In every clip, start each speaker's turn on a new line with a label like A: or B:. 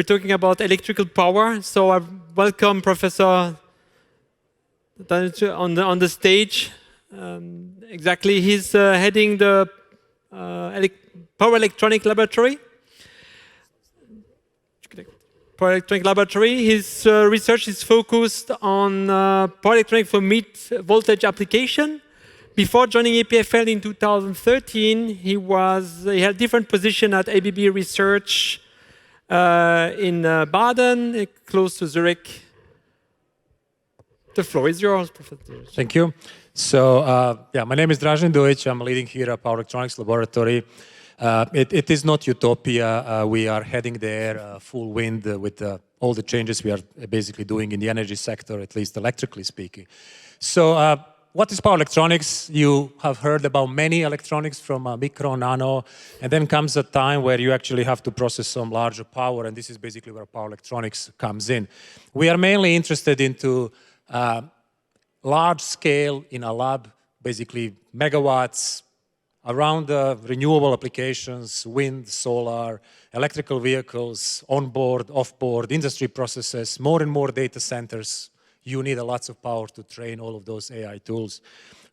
A: We're talking about electrical power. So I welcome Professor on the stage. Exactly, he's heading the Power Electronic Laboratory. Power Electronic Laboratory. His research is focused on power electronic for mid-voltage application. Before joining EPFL in 2013, he had different position at ABB Research in Baden, close to Zurich. The floor is yours, Professor.
B: Thank you. So, yeah, my name is Drazen. I'm leading here at Power Electronics Laboratory. It is not utopia. We are heading there full wind with all the changes we are basically doing in the energy sector, at least electrically speaking. So, what is power electronics? You have heard about many electronics from micro, nano, and then comes a time where you actually have to process some larger power, and this is basically where power electronics comes in. We are mainly interested into large scale in a lab, basically megawatts, around renewable applications, wind, solar, electrical vehicles, on-board, off-board, industry processes, more and more data centers. You need lots of power to train all of those AI tools.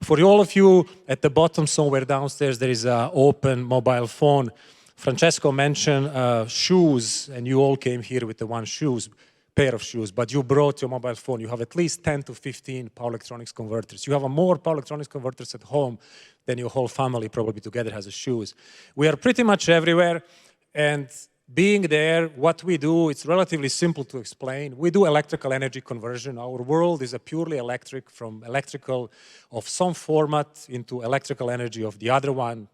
B: For all of you at the bottom somewhere downstairs, there is an open mobile phone. Francesco mentioned shoes, and you all came here with the pair of shoes, but you brought your mobile phone. You have at least 10 to 15 power electronics converters. You have more power electronics converters at home than your whole family probably together has shoes. We are pretty much everywhere, and being there, what we do, it's relatively simple to explain. We do electrical energy conversion. Our world is a purely electric, from electrical of some format into electrical energy of the other one,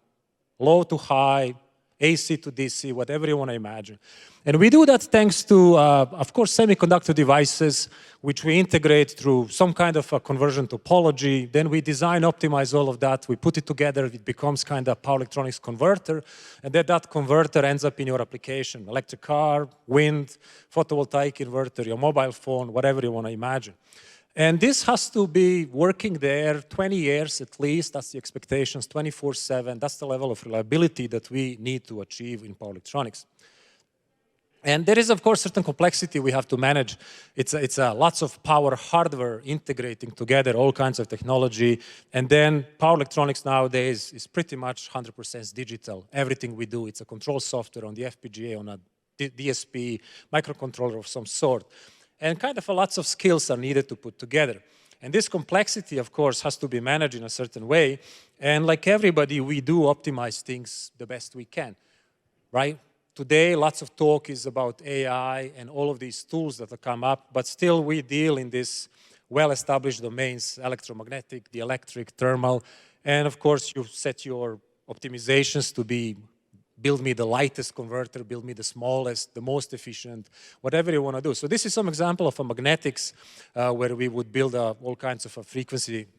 B: low to high, AC to DC, whatever you want to imagine. And we do that thanks to, of course, semiconductor devices, which we integrate through some kind of a conversion topology. Then we design, optimize all of that. We put it together. It becomes kind of power electronics converter. And then that converter ends up in your application, electric car, wind, photovoltaic inverter, your mobile phone, whatever you want to imagine. And this has to be working there 20 years at least. That's the expectations, 24/7. That's the level of reliability that we need to achieve in power electronics. And there is, of course, certain complexity we have to manage. It's lots of power hardware integrating together all kinds of technology. And then power electronics nowadays is pretty much 100% digital. Everything we do, it's a control software on the FPGA, on a DSP, microcontroller of some sort. And kind of lots of skills are needed to put together. And this complexity, of course, has to be managed in a certain way. And like everybody, we do optimize things the best we can, right? Today, lots of talk is about AI and all of these tools that have come up, but still we deal in these well-established domains, electromagnetic, the electric, thermal, and of course you set your optimizations to be, build me the lightest converter, build me the smallest, the most efficient, whatever you want to do. So this is some example of a magnetics where we would build all kinds of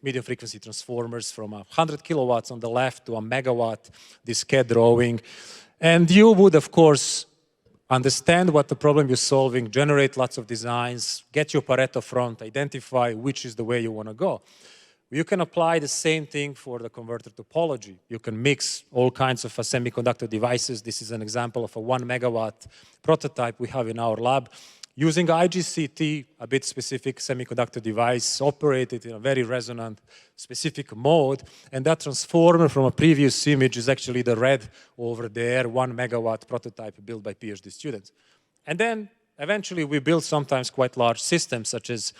B: medium frequency transformers from 100 kilowatts on the left to a megawatt, this CAD drawing. And you would, of course, understand what the problem you're solving, generate lots of designs, get your Pareto front, identify which is the way you want to go. You can apply the same thing for the converter topology. You can mix all kinds of semiconductor devices. This is an example of a 1 megawatt prototype we have in our lab. Using IGCT, a bit specific semiconductor device, operated in a very resonant, specific mode. And that transformer from a previous image is actually the red over there, 1 megawatt prototype built by PhD students. And then eventually we build sometimes quite large systems, such as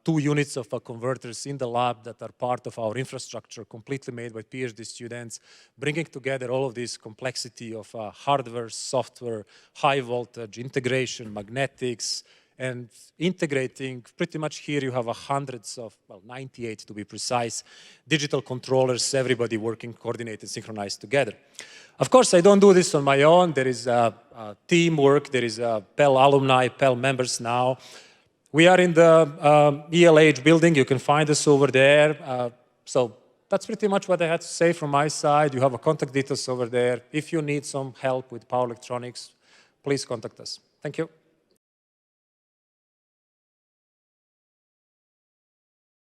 B: 2 units of converters in the lab that are part of our infrastructure, completely made by PhD students, bringing together all of this complexity of hardware, software, high voltage, integration, magnetics, and integrating. Pretty much here you have hundreds of, well, 98 to be precise, digital controllers, everybody working coordinated, synchronized together. Of course, I don't do this on my own. There is teamwork. There is Pell alumni, Pell members now. We are in the ELH building. You can find us over there. So that's pretty much what I had to say from my side. You have a contact details over there. If you need some help with power electronics, please contact us. Thank you.